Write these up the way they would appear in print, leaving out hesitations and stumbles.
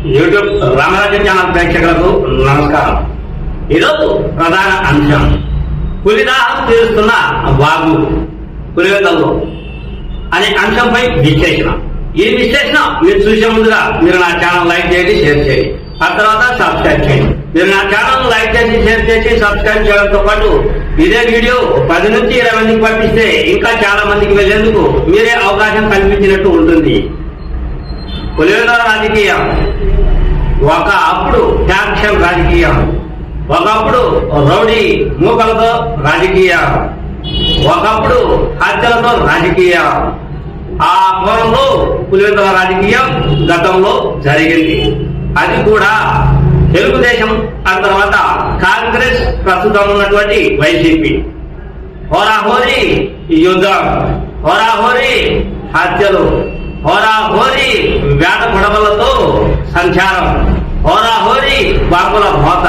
YouTube రామరాజ్యం channel ప్రేక్షకులకు నమస్కారం. ఈరోజు ప్రధాన అంశం పులిదాహం తీరుస్తున్న వాగు పులివెందులలో అనే అంశంపై విశ్లేషణ. ఈ విశ్లేషణ మీరు చూసే ముందుగా మీరు నా ఛానల్ లైక్ చేయండి, షేర్ చేయండి, ఆ తర్వాత సబ్స్క్రైబ్ చేయండి. మీరు నా ఛానల్ లైక్ చేసి, షేర్ చేసి, సబ్స్క్రైబ్ చేయడంతో పాటు ఇదే వీడియో 10 నుంచి 20 మందికి పంపిస్తే ఇంకా చాలా మందికి వెళ్లేందుకు మీరే అవకాశం కల్పించినట్టు ఉంటుంది. పులివెందుల రాజకీయం ఒకప్పుడు ఫ్యాక్షన్ రాజకీయం, ఒకప్పుడు రౌడీ మూకలతో రాజకీయం, ఒకప్పుడు హత్యలతో రాజకీయం. ఆ కోణంలో పులివెందుల రాజకీయం గతంలో జరిగింది. అది కూడా తెలుగుదేశం, ఆ తర్వాత కాంగ్రెస్, ప్రస్తుతం ఉన్నటువంటి వైసీపీ. హోరాహోరీ యుద్ధం, హోరాహోరీ హత్యలు, హోరాహోరీ వేట పొడవలతో సంచారం, హోరాహోరీ బాకుల మోత.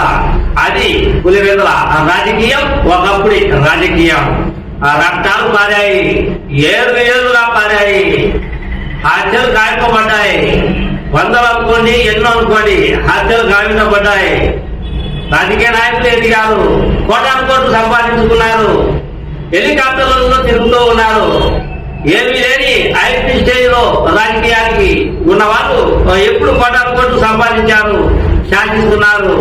అది పులివెందుల రాజకీయం, ఒకప్పుడు రాజకీయం. రక్తాలు పారాయి, ఏరుగా పారాయి, హత్యలు కాయపబడ్డాయి. వందలు అనుకోండి, ఎన్నో అనుకోండి, హత్యలు గావించబడ్డాయి. రాజకీయ నాయకులు ఎదిగారు, కోటాను కోట్లు సంపాదించుకున్నారు, హెలికాప్టర్లలో తిరుగుతూ ఉన్నారు. ఏమీ లేని ఐటీ స్టేజ్ లో రాజకీయానికి ఉన్న వాళ్ళు ఎప్పుడు కోటాను కోట్లు సంపాదించారు, శాసిస్తున్నారు.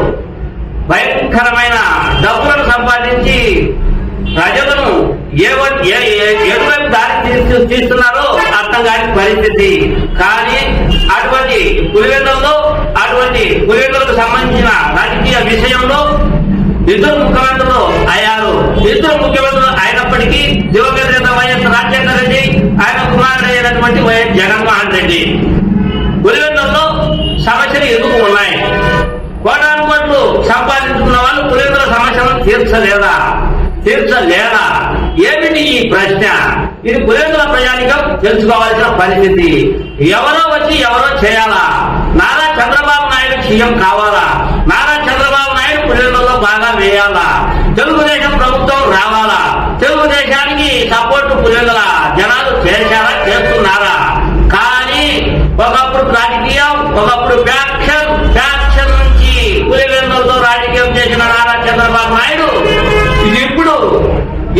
భయంకరమైన డబ్బులను సంపాదించి ప్రజలను ఎటువంటి దారి తీస్తున్నారో అర్థం కాని పరిస్థితి. కానీ అటువంటి పులివెందులలో, అటువంటి పులివెందులకు సంబంధించిన రాజకీయ విషయంలో ఇద్దరు ముఖ్యమంత్రులు అయ్యారు. ఇద్దరు ముఖ్యమంత్రులు అయినప్పటికీ దివంగత నేత వైఎస్ రాజశేఖర రెడ్డి, ఆయన కుమారుడు అయినటువంటి వైఎస్ జగన్మోహన్ రెడ్డి. పులివెందులలో సమస్యలు ఎందుకు ఉన్నాయి? కోటాను కోట్లు సంపాదించుకున్న వాళ్ళు పులివెందుల సమస్యలను తీర్చలేదా? ఏమిటి ఈ ప్రశ్న? ఇది పులివెందుల ప్రజానికం తెలుసుకోవాల్సిన పరిస్థితి. ఎవరో వచ్చి ఎవరో చేయాలా? నారా చంద్రబాబు నాయుడు సీఎం కావాలా? నారా చంద్రబాబు నాయుడు పులివెందులలో బాగా వేయాలా? తెలుగుదేశం ప్రభుత్వం రావాలా? తెలుగుదేశానికి సపోర్టు పులివెందుల జనాలు చేస్తున్నారా? కానీ ఒకప్పుడు రాజకీయం, ఒకప్పుడు ఫ్యాక్షన్ నుంచి పులివెందులతో రాజకీయం చేసిన నారా చంద్రబాబు నాయుడు ఇది ఇప్పుడు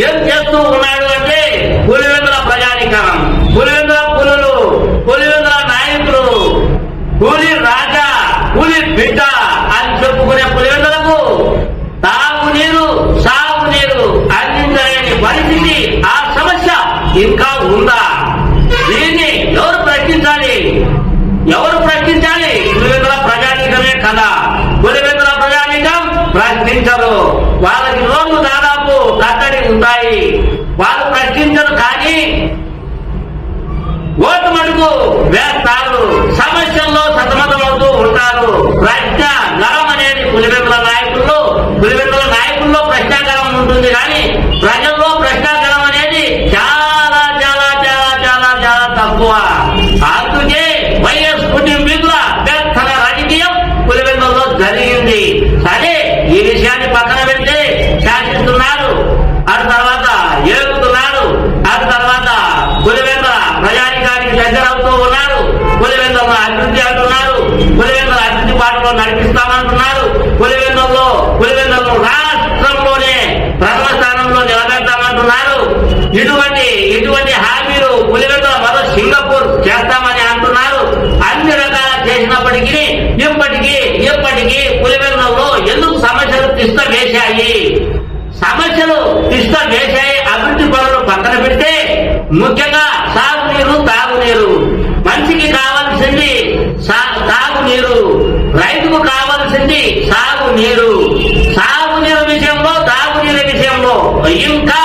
ఏం చేస్తూ ఉన్నాడు అంటే పులివెందుల ప్రజానికరం, పులివెందుల పులులు, పులివెందుల నాయకులు, పులి రాజా, పులి బిడ్డ అని చెప్పుకునే పులివెందులకు తాగునీరు, సాగునీరు అందించలేని పరిస్థితి, ఆ సమస్య ఇంకా ఉందా? దీన్ని ఎవరు ప్రశ్నించాలి? పులివెందుల ప్రజానికమే కదా. పులివెందుల ప్రజానికం ప్రశ్నించరు. వాళ్ళకి రోజు దాదాపు కట్టడి ఉంటాయి. వాళ్ళు ప్రశ్నించరు, కానీ ఓటు మడుగు వేస్తారు. సమస్యల్లో సతమతమవుతూ ఉంటారు. ప్రశ్న గలం అనేది పులివెందుల నాయకుల్లో ప్రశ్నాగలం ఉంటుంది, కానీ ప్రజల్లో ప్రశ్నాగలం అనేది చాలా చాలా చాలా చాలా చాలా తక్కువ. అందుకే వైఎస్ కుటుంబీకుల వ్యర్థన రాజకీయం పులివెందులలో జరిగింది. సరే, ఈ విషయాన్ని పక్కన పెడితే శాసిస్తున్నారు, అది తర్వాత ఏలుతున్నారు, అది తర్వాత పులివెందుల ప్రజానికానికి దగ్గరవుతూ ఉన్నారు. పులివెందులను అభివృద్ధి అంటున్నారు, పులివెందుల అభివృద్ధి బాటలో నడిపిస్తామంటున్నారు, పులివెందులను రాష్ట్రంలోనే ప్రథమ స్థానంలో నిలబెడతామంటున్నారు. ఇటువంటి హామీలు పులివెందుల మరో సింగపూర్ చేస్తామని అంటున్నారు. అన్ని రకాల చేసినప్పటికీ ఇప్పటికీ పులివెందులలో ఎందుకు సమస్యలు తిష్ట వేశాయి? అభివృద్ధి పనులు పక్కన పెడితే ముఖ్యంగా సాగునీరు, తాగునీరు. మనిషికి కావాల్సింది తాగునీరు, రైతుకు కావాల్సింది సాగునీరు. సాగునీరు విషయంలో, తాగునీరు విషయంలో ఇంకా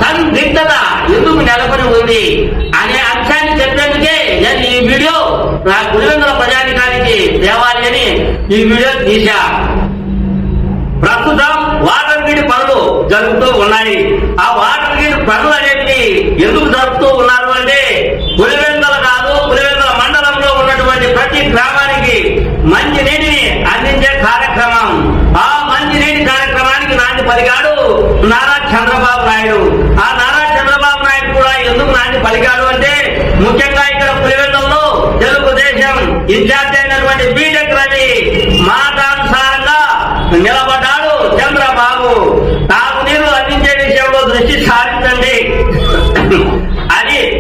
సందిగ్ధత ఎందుకు నెలకొని ఉంది అనే అంశాన్ని చెప్పేందుకే నేను ఈ వీడియో పులివెందుల ప్రజానికానికి తేవాలి అని ఈ వీడియో తీశా. ప్రస్తుతం వాటర్ గ్రిడ్ పనులు జరుగుతూ ఉన్నాయి. ఆ వాటర్ గ్రిడ్ పనులు అనేవి ఎందుకు జరుపుతూ ఉన్నారు అంటే పులివెందుల కాదు, పులివెందుల మండలంలో ఉన్నటువంటి ప్రతి గ్రామానికి మంచినీటిని అందించే కార్యక్రమం. ఆ మంచినీటి కార్యక్రమానికి నాంది పలికాడు నారా చంద్రబాబు నాయుడు. ఆ నారా చంద్రబాబు నాయుడు కూడా ఎందుకు నాంది పలికాడు అంటే ముఖ్యంగా ఇక్కడ పులివెందులలో తెలుగుదేశం ఇన్ఛార్జ్ అయినటువంటి బీటెక్ రవి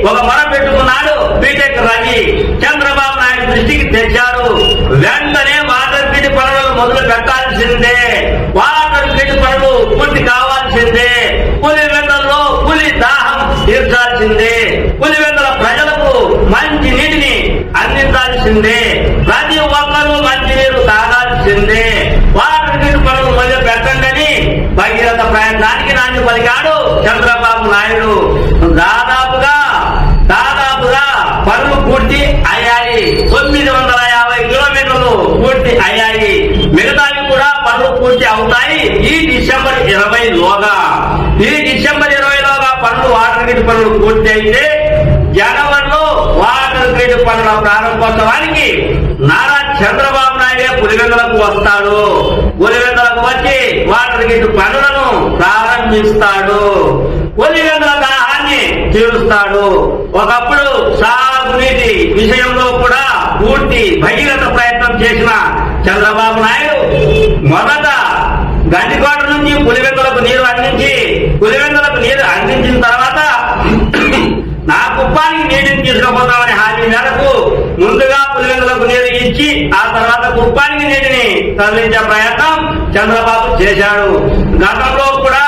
ఒక మొర పెట్టుకున్నాడు బీటెక్ రవి. చంద్రబాబు నాయుడు దృష్టికి తెచ్చాడు. వెంటనే వాటర్ గ్రిడ్ పనులు మొదలు పెట్టాల్సిందే, వాటర్ గ్రిడ్ పనులు పూర్తి కావాల్సిందే, పులివెందులలో పులి దాహం తీర్చాల్సిందే, పులివెందుల ప్రజలకు మంచి నీటిని అందించాల్సిందే, ప్రతి ఒక్కరూ మంచి నీరు తాగాల్సిందే, వాటర్ గ్రిడ్ పనులు మొదలు పెట్టండి భగీరథ ప్రయత్నానికి నాంది పలికాడు చంద్రబాబు నాయుడు. దాదాపుగా పనులు పూర్తి అయ్యాయి. 950 కిలోమీటర్లు పూర్తి అయ్యాయి. మిగతావి కూడా పనులు పూర్తి అవుతాయి ఈ డిసెంబర్ 20లోగా. ఈ డిసెంబర్ 20లోగా పనులు వాటర్ గ్రిడ్ పనులు పూర్తి అయితే జనవరిలో వాటర్ గ్రిడ్ పనుల ప్రారంభోత్సవానికి నారా చంద్రబాబు నాయుడే పులివెందులకు వస్తాడు. పులివెందులకు వచ్చి వాటర్ గ్రిడ్ పనులను ప్రారంభిస్తాడు. పులివెందుల దాహాన్ని తీరుస్తాడు. ఒకప్పుడు సాగునీటి విషయంలో కూడా పూర్తి భగీరథ ప్రయత్నం చేసిన చంద్రబాబు నాయుడు మొదట గండికోట నుంచి పులివెందులకు నీరు అందించి, పులివెందులకు నీరు అందించిన తర్వాత నా కుప్పానికి నీటిని తీసుకుపోతామని హామీ మేరకు ముందుగా పులివెందులకు నీరు ఇచ్చి ఆ తర్వాత కుప్పానికి నీటిని తరలించే ప్రయత్నం చంద్రబాబు చేశాడు. గతంలో కూడా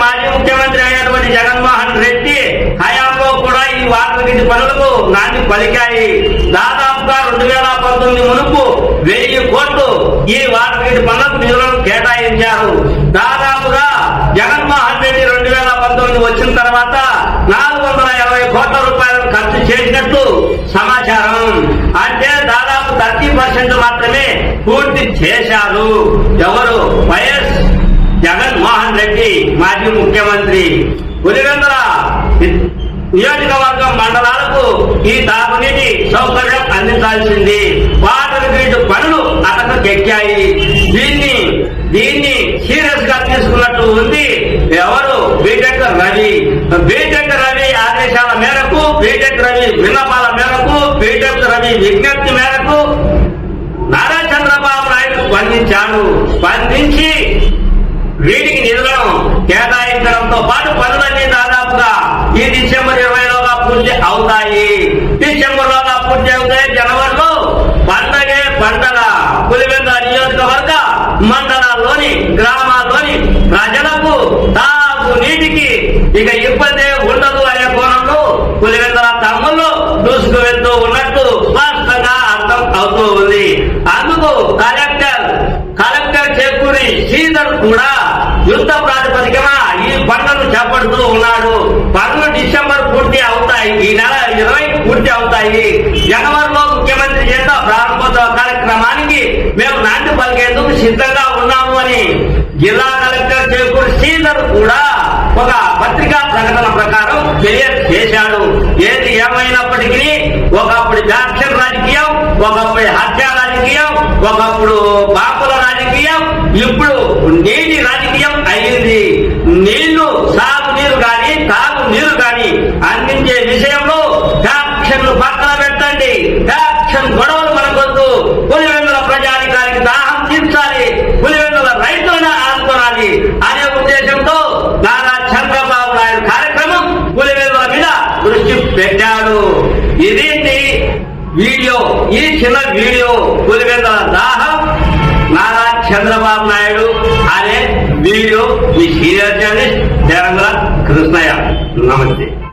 మాజీ ముఖ్యమంత్రి అయినటువంటి జగన్మోహన్ రెడ్డి హయాంలో కూడా ఈ వాటర్ గ్రిడ్ పనులకు నాంది పలికాయి. దాదాపుగా 2019 మునుపు 1000 కోట్లు ఈ వాటర్ గ్రిడ్ పనులకు నిధులను కేటాయించారు. దాదాపుగా జగన్మోహన్ రెడ్డి 2019 వచ్చిన తర్వాత 420 కోట్ల రూపాయలను ఖర్చు చేసినట్టు సమాచారం. అంటే దాదాపు 30% మాత్రమే పూర్తి చేశారు. ఎవరు? వైఎస్ జగన్మోహన్ రెడ్డి మాజీ ముఖ్యమంత్రి. పులివెందుల నియోజకవర్గం మండలాలకు ఈ తాగునీటి సౌకర్యం అందించాల్సింది. వాటర్ గ్రిడ్ పనులు అటకెక్కాయి. దీన్ని సీరియస్ గా తీసుకున్నట్టు ఉంది ఎవరు? బీటెక్ రవి. బీటెక్ రవి ఆదేశాల మేరకు, బీటెక్ రవి విన్నపాల మేరకు, బీటెక్ రవి విజ్ఞప్తి మేరకు నారా చంద్రబాబు నాయుడు స్పందించాడు. స్పందించి వీటికి నిధులను కేటాయించడంతో పాటు పనులన్నీ దాదాపుగా ఈ డిసెంబర్ 20లోగా పూర్తి అవుతాయి. డిసెంబర్లోగా పూర్తి అవుతాయి. జనవరిలో పండగే పండగ. పులివెందుల నియోజకవర్గ మండలాల్లోని గ్రామాల్లోని ప్రజలకు తాగునీటికి ఇక ఇబ్బంది ఉండదు అనే కోణంలో పులివెందుల తమ్ముళ్ళు దూసుకు వెళ్తూ ఉన్నట్టు స్పష్టంగా అర్థం అవుతూ ఉంది. అందుకు కలెక్టర్ చేకూరి శ్రీధర్ కూడా యుద్ధ ప్రాతిపదికన ఈ పనులను చేపడుతూ ఉన్నాడు. పనులు డిసెంబర్ పూర్తి అవుతాయి. ఈ నెల 20 పూర్తి అవుతాయి. జనవరిలో ముఖ్యమంత్రి చేత ప్రారంభోత్సవ కార్యక్రమానికి మేము నాంది పలికేందుకు సిద్ధంగా ఉన్నాము అని జిల్లా కలెక్టర్ చేకూరి శ్రీధర్ కూడా ఒక పత్రికా ప్రకటన ప్రకారం తెలియజేశాడు. ఏది ఏమైనప్పటికీ ఒకప్పుడు ఫ్యాక్షన్ రాజకీయం, ఒకప్పుడు హత్య రాజకీయం, ఒకప్పుడు బాపుల రాజకీయం, ఇప్పుడు నీటి రాజకీయం అయింది. నీళ్లు సాగునీరు కానీ తాగునీరు కానీ అందించే విషయంలో ఫ్యాక్షన్లు పక్కన పెట్టండి. ఫ్యాక్షన్ గొడవలు మనకొద్దు. పులివెందుల ప్రజానికానికి దాహం తీర్చాలి, పులివెందుల రైతులను ఆదుకోవాలి అనే ఉద్దేశంతో నారా చంద్రబాబు నాయుడు కార్యక్రమం పులివెందుల మీద దృష్టి పెట్టాడు. ఇది వీడియో, ఈ చిన్న వీడియో పులివెందుల దాహం నారా చంద్రబాబు నాయుడు అనే వీడియో. ఈ సీనియర్ జర్నలిస్ట్ తెలంగాణ కృష్ణయ్య. నమస్తే.